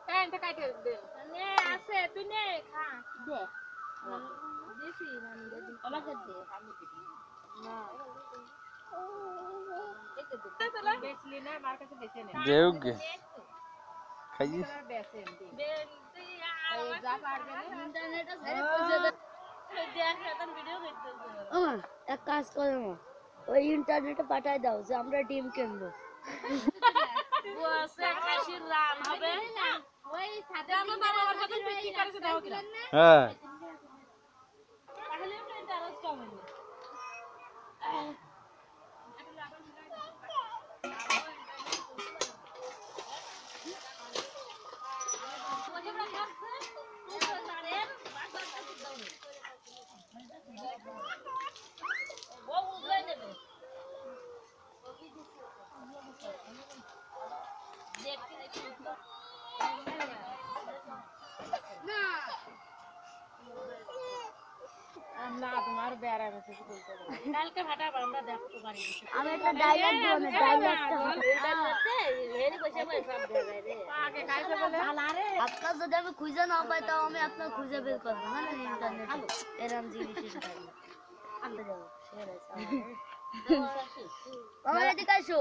প্যান্টটা কাটে দে নে আছে তুই নে খা দে দিছি নানি দে আমাকে দে আমি দিবি না বেচলি না মার কাছে বেচে নে দেউগে খাইছি বেচে দে যা পারবে না ইন্টারনেটে ছেড়ে পয়সা দে দেখ এখন ভিডিও করতেছ এক কাজ করো মা ওই ইন্টারনেটে পাঠায় দাও যে আমরা ডিম কিনবো বসে খাসির রান হবে ওই সাথে আমার বাবা আমার সাথে কি করেছে দাও কি হ্যাঁ তাহলে আমরা ইন্টারেস্ট কম হবে না তোমার বেড়া গেছে কালকে ফাটাবো আমরা দেখতে পারি আমি একটা ডায়লগ দিব না ডায়লগটা আপনার যদি আমি খুঁজে না পাই তাও আমি আপনার খুঁজে বের করবো হ্যাঁ ইন্টারনেটে এরকম জিনিস আমার এদিকে আসো